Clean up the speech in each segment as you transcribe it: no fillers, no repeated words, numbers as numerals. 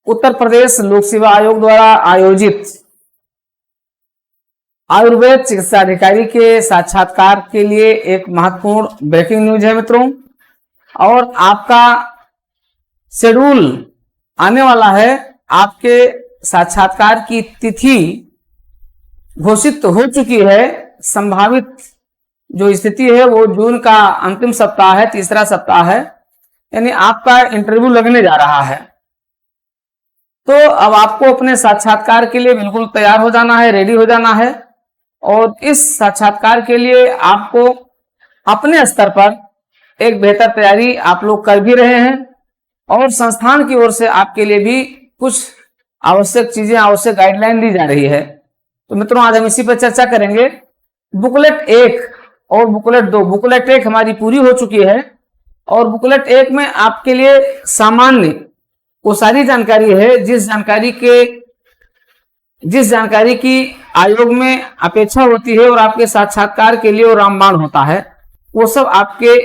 उत्तर प्रदेश लोक सेवा आयोग द्वारा आयोजित आयुर्वेद चिकित्सा अधिकारी के साक्षात्कार के लिए एक महत्वपूर्ण ब्रेकिंग न्यूज है मित्रों। और आपका शेड्यूल आने वाला है। आपके साक्षात्कार की तिथि घोषित हो चुकी है। संभावित जो स्थिति है वो जून का अंतिम सप्ताह है, तीसरा सप्ताह है, यानी आपका इंटरव्यू लगने जा रहा है। तो अब आपको अपने साक्षात्कार के लिए बिल्कुल तैयार हो जाना है, रेडी हो जाना है। और इस साक्षात्कार के लिए आपको अपने स्तर पर एक बेहतर तैयारी आप लोग कर भी रहे हैं और संस्थान की ओर से आपके लिए भी कुछ आवश्यक चीजें, आवश्यक गाइडलाइन दी जा रही है। तो मित्रों आज हम इसी पर चर्चा करेंगे। बुकलेट 1 और बुकलेट 2, बुकलेट 1 हमारी पूरी हो चुकी है और बुकलेट 1 में आपके लिए सामान्य वो सारी जानकारी है जिस जानकारी की आयोग में अपेक्षा होती है और आपके साक्षात्कार के लिए वो रामबाण होता है, वो सब आपके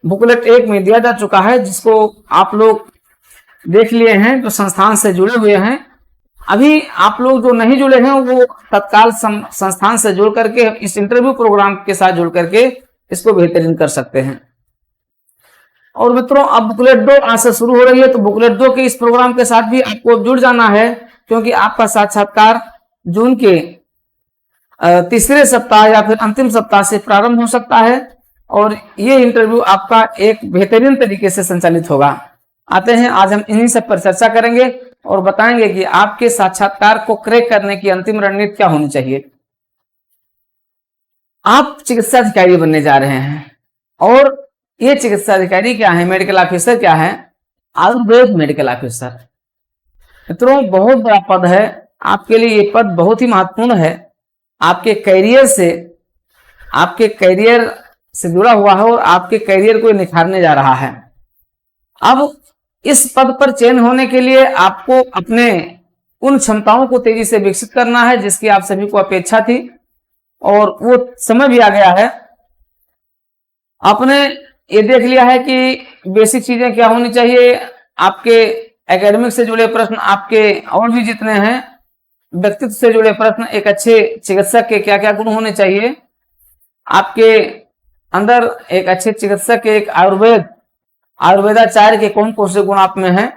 बुकलेट 1 में दिया जा चुका है, जिसको आप लोग देख लिए हैं जो संस्थान से जुड़े हुए हैं। अभी आप लोग जो नहीं जुड़े हैं वो तत्काल संस्थान से जुड़ करके इस इंटरव्यू प्रोग्राम के साथ जुड़ करके इसको बेहतरीन कर सकते हैं। और मित्रों अब बुकलेट 2 आज से शुरू हो रही है, तो बुकलेट 2 के इस प्रोग्राम के साथ भी आपको जुड़ जाना है, क्योंकि आपका साक्षात्कार जून के तीसरे सप्ताह या फिर अंतिम सप्ताह से प्रारंभ हो सकता है और ये इंटरव्यू आपका एक बेहतरीन तरीके से संचालित होगा। आते हैं आज हम इन्हीं सब पर चर्चा करेंगे और बताएंगे कि आपके साक्षात्कार को क्रैक करने की अंतिम रणनीति क्या होनी चाहिए। आप चिकित्सा अधिकारी बनने जा रहे हैं और ये चिकित्सा अधिकारी क्या है, मेडिकल ऑफिसर क्या है, आयुर्वेद मेडिकल ऑफिसर। मित्रों बहुत बड़ा पद है आपके लिए, ये पद बहुत ही महत्वपूर्ण है। आपके करियर से जुड़ा हुआ है और आपके करियर को निखारने जा रहा है। अब इस पद पर चयन होने के लिए आपको अपने उन क्षमताओं को तेजी से विकसित करना है जिसकी आप सभी को अपेक्षा थी और वो समय भी आ गया है। आपने ये देख लिया है कि बेसिक चीजें क्या होनी चाहिए, आपके एकेडमिक से जुड़े प्रश्न, आपके और भी जितने हैं व्यक्तित्व से जुड़े प्रश्न, एक अच्छे चिकित्सक के क्या क्या गुण होने चाहिए, आपके अंदर एक अच्छे चिकित्सक के, एक आयुर्वेदाचार्य के कौन कौन से गुण आप में हैं।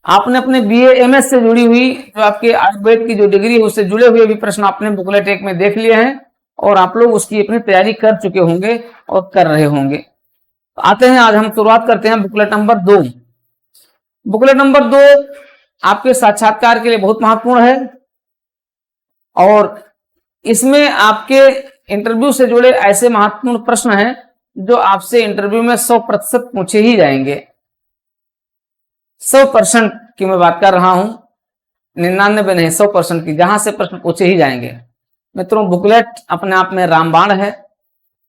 आपने अपने BA MS से जुड़ी हुई जो आपके आयुर्वेद की जो डिग्री है उससे जुड़े हुए भी प्रश्न आपने बुकलेट 1 में देख लिए हैं और आप लोग उसकी अपनी तैयारी कर चुके होंगे और कर रहे होंगे। तो आते हैं आज हम शुरुआत करते हैं बुकलेट नंबर 2। बुकलेट नंबर 2 आपके साक्षात्कार के लिए बहुत महत्वपूर्ण है और इसमें आपके इंटरव्यू से जुड़े ऐसे महत्वपूर्ण प्रश्न हैं जो आपसे इंटरव्यू में 100% पूछे ही जाएंगे। 100% की मैं बात कर रहा हूं, 99 नहीं, 100% की, जहां से प्रश्न पूछे ही जाएंगे। मित्रों बुकलेट अपने आप में रामबाण है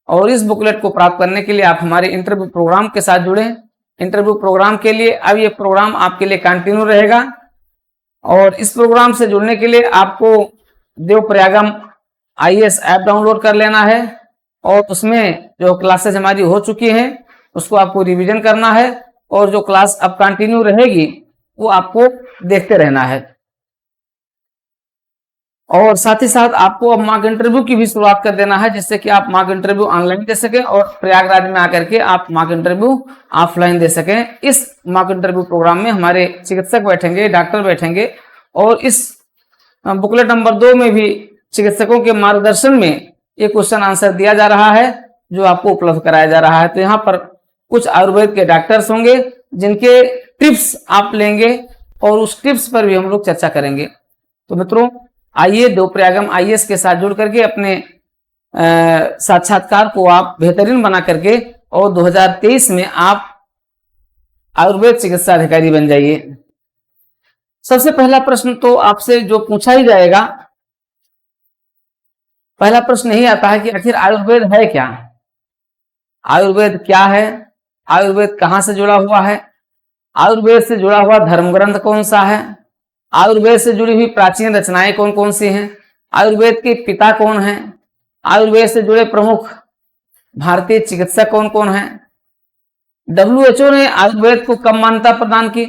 और इस बुकलेट को प्राप्त करने के लिए आप हमारे इंटरव्यू प्रोग्राम के साथ जुड़े। इंटरव्यू प्रोग्राम के लिए अब ये प्रोग्राम आपके लिए कंटिन्यू रहेगा और इस प्रोग्राम से जुड़ने के लिए आपको देवप्रयागम IAS ऐप डाउनलोड कर लेना है और उसमें जो क्लासेस हमारी हो चुकी हैं उसको आपको रिवीजन करना है और जो क्लास अब कंटिन्यू रहेगी वो आपको देखते रहना है। और साथ ही साथ आपको अब मॉक इंटरव्यू की भी शुरुआत कर देना है, जिससे कि आप मॉक इंटरव्यू ऑनलाइन दे सकें और प्रयागराज में आकर के आप मॉक इंटरव्यू ऑफलाइन दे सकें। इस मॉक इंटरव्यू प्रोग्राम में हमारे चिकित्सक बैठेंगे, डॉक्टर बैठेंगे और इस बुकलेट नंबर 2 में भी चिकित्सकों के मार्गदर्शन में एक क्वेश्चन आंसर दिया जा रहा है जो आपको उपलब्ध कराया जा रहा है। तो यहाँ पर कुछ आयुर्वेद के डॉक्टर्स होंगे जिनके टिप्स आप लेंगे और उस टिप्स पर भी हम लोग चर्चा करेंगे। तो मित्रों आइए देवप्रयागम IAS के साथ जुड़ करके अपने साक्षात्कार को आप बेहतरीन बना करके और 2023 में आप आयुर्वेद चिकित्सा अधिकारी बन जाइए। सबसे पहला प्रश्न तो आपसे जो पूछा ही जाएगा, पहला प्रश्न यही आता है कि आखिर आयुर्वेद है क्या, आयुर्वेद क्या है, आयुर्वेद कहां से जुड़ा हुआ है, आयुर्वेद से जुड़ा हुआ धर्म ग्रंथ कौन सा है, आयुर्वेद से जुड़ी हुई प्राचीन रचनाएं कौन कौन सी हैं, आयुर्वेद के पिता कौन हैं, आयुर्वेद से जुड़े प्रमुख भारतीय चिकित्सक कौन कौन हैं, WHO ने आयुर्वेद को कब मान्यता प्रदान की,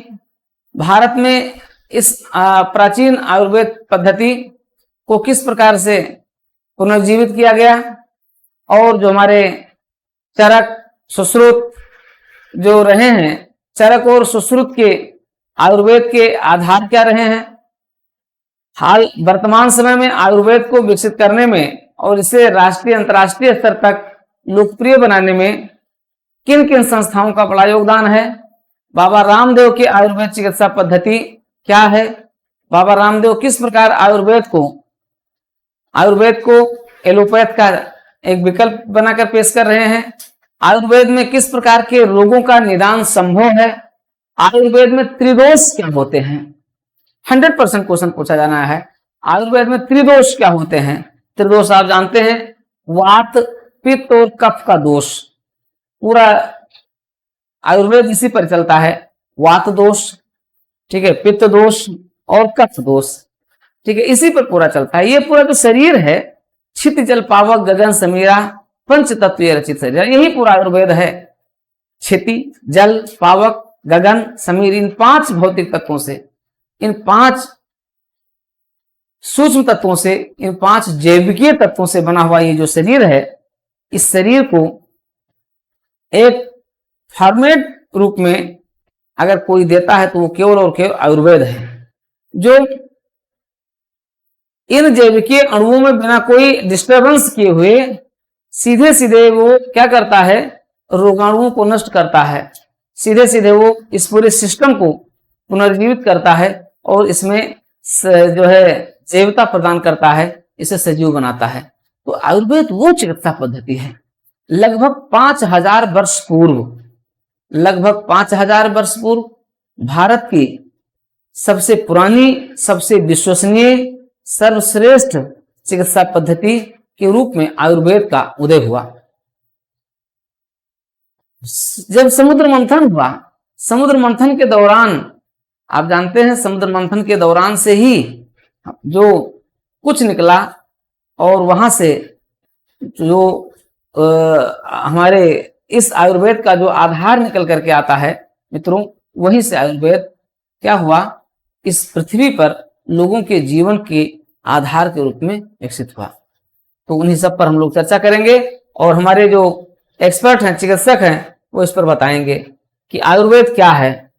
भारत में इस प्राचीन आयुर्वेद पद्धति को किस प्रकार से पुनर्जीवित किया गया, और जो हमारे चरक सुश्रुत जो रहे हैं, चरक और सुश्रुत के आयुर्वेद के आधार क्या रहे हैं। हाल वर्तमान समय में आयुर्वेद को विकसित करने में और इसे राष्ट्रीय अंतर्राष्ट्रीय स्तर तक लोकप्रिय बनाने में किन किन संस्थाओं का बड़ा योगदान है। बाबा रामदेव की आयुर्वेद चिकित्सा पद्धति क्या है, बाबा रामदेव किस प्रकार आयुर्वेद को एलोपैथ का एक विकल्प बनाकर पेश कर रहे हैं। आयुर्वेद में किस प्रकार के रोगों का निदान संभव है। आयुर्वेद में त्रिदोष क्या होते हैं, 100% क्वेश्चन पूछा जाना है। आयुर्वेद में त्रिदोष क्या होते हैं। त्रिदोष आप जानते हैं, वात पित्त और कफ का दोष। पूरा आयुर्वेद इसी पर चलता है, वात दोष, ठीक है, पित्त दोष और कफ दोष, ठीक है, इसी पर पूरा चलता है। ये पूरा जो शरीर है, क्षिति जल पावक गगन समीरा पंच तत्व रचित शरीर, यही पूरा आयुर्वेद है। क्षिति जल पावक गगन समीर, इन 5 भौतिक तत्वों से, इन 5 सूक्ष्म तत्वों से, इन 5 जैविकीय तत्वों से बना हुआ ये जो शरीर है, इस शरीर को एक फॉर्मेट रूप में अगर कोई देता है तो वो केवल और केवल आयुर्वेद है, जो इन जैविकीय अणुओं में बिना कोई डिस्टर्बेंस किए हुए सीधे सीधे वो क्या करता है, रोगाणुओं को नष्ट करता है। सीधे सीधे वो इस पूरे सिस्टम को पुनर्जीवित करता है और इसमें जो है जैवता प्रदान करता है, इसे सजीव बनाता है। तो आयुर्वेद वो चिकित्सा पद्धति है। लगभग 5000 वर्ष पूर्व, लगभग 5000 वर्ष पूर्व भारत की सबसे पुरानी, सबसे विश्वसनीय, सर्वश्रेष्ठ चिकित्सा पद्धति के रूप में आयुर्वेद का उदय हुआ। जब समुद्र मंथन हुआ, समुद्र मंथन के दौरान आप जानते हैं, समुद्र मंथन के दौरान से ही जो कुछ निकला और वहां से जो हमारे इस आयुर्वेद का जो आधार निकल करके आता है मित्रों, वहीं से आयुर्वेद क्या हुआ, इस पृथ्वी पर लोगों के जीवन के आधार के रूप में विकसित हुआ। तो उन्हीं सब पर हम लोग चर्चा करेंगे और हमारे जो एक्सपर्ट हैं, चिकित्सक हैं, वो इस पर बताएंगे कि आयुर्वेद क्या है।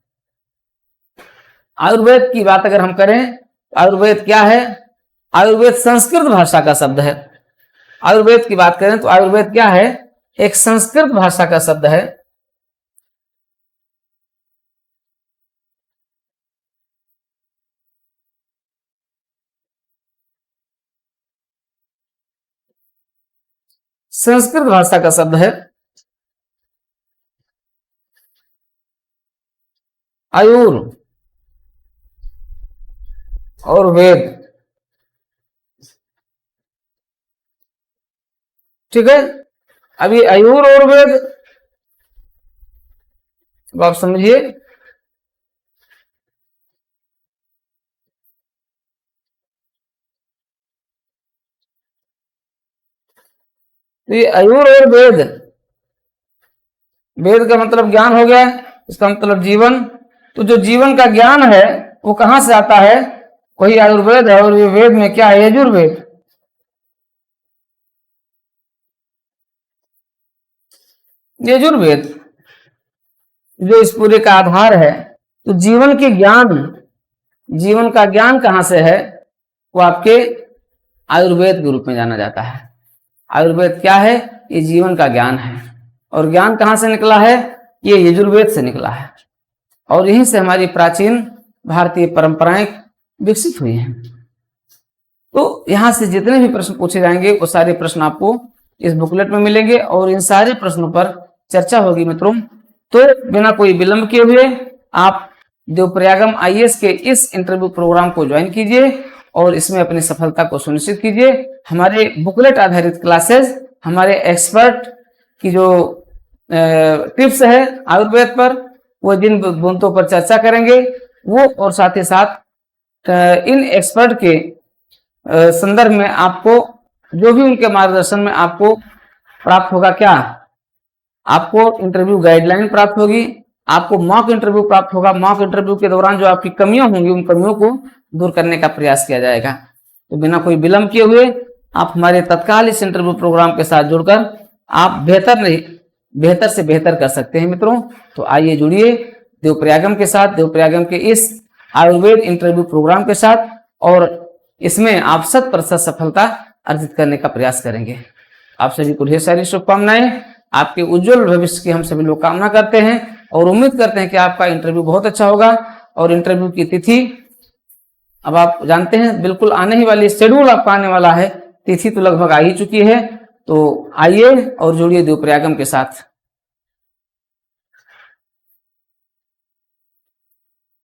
आयुर्वेद की बात अगर हम करें, आयुर्वेद क्या है। आयुर्वेद संस्कृत भाषा का शब्द है। आयुर्वेद की बात करें तो आयुर्वेद क्या है, एक संस्कृत भाषा का शब्द है। संस्कृत भाषा का शब्द है आयुर और वेद, ठीक है। अभी आयुर और वेद अब आप समझिए, तो ये आयुर और वेद, वेद का मतलब ज्ञान हो गया, इसका मतलब जीवन। तो जो जीवन का ज्ञान है वो कहां से आता है, वही आयुर्वेद है। और ये वेद में क्या है, यजुर्वेद। यजुर्वेद जो इस पूरे का आधार है। तो जीवन के ज्ञान, जीवन का ज्ञान कहां से है, वो आपके आयुर्वेद के रूप में जाना जाता है। आयुर्वेद क्या है, ये जीवन का ज्ञान है। और ज्ञान कहां से निकला है, ये यजुर्वेद से निकला है। और यहीं से हमारी प्राचीन भारतीय परंपराएं विकसित हुई हैं। तो यहां से जितने भी प्रश्न पूछे जाएंगे वो सारे प्रश्न आपको इस बुकलेट में मिलेंगे और इन सारे प्रश्नों पर चर्चा होगी मित्रों। तो बिना कोई विलंब किए हुए आप देवप्रयागम आईएएस के इस इंटरव्यू प्रोग्राम को ज्वाइन कीजिए और इसमें अपनी सफलता को सुनिश्चित कीजिए। हमारे बुकलेट आधारित क्लासेस, हमारे एक्सपर्ट की जो टिप्स है आयुर्वेद पर, वो जिन बुंदों पर चर्चा करेंगे वो, और साथ ही साथ इन एक्सपर्ट के संदर्भ में आपको जो भी उनके मार्गदर्शन में आपको प्राप्त होगा, क्या आपको इंटरव्यू गाइडलाइन प्राप्त होगी, आपको मॉक इंटरव्यू प्राप्त होगा। मॉक इंटरव्यू के दौरान जो आपकी कमियां होंगी उन कमियों को दूर करने का प्रयास किया जाएगा। तो बिना कोई विलंब किए हुए आप हमारे तत्काल इस इंटरव्यू प्रोग्राम के साथ जुड़कर आप बेहतर से बेहतर कर सकते हैं मित्रों। तो आइए जुड़िए देवप्रयागम के साथ, देवप्रयागम के इस आयुर्वेद इंटरव्यू प्रोग्राम के साथ, और इसमें आप 100% सफलता अर्जित करने का प्रयास करेंगे। आप सभी को ढेर सारी शुभकामनाएं, आपके उज्जवल भविष्य की हम सभी लोग कामना करते हैं और उम्मीद करते हैं कि आपका इंटरव्यू बहुत अच्छा होगा। और इंटरव्यू की तिथि अब आप जानते हैं बिल्कुल आने ही वाली, शेड्यूल आपका आने वाला है, तिथि तो लगभग आ ही चुकी है। तो आइए और जुड़िए देवप्रयागम के साथ।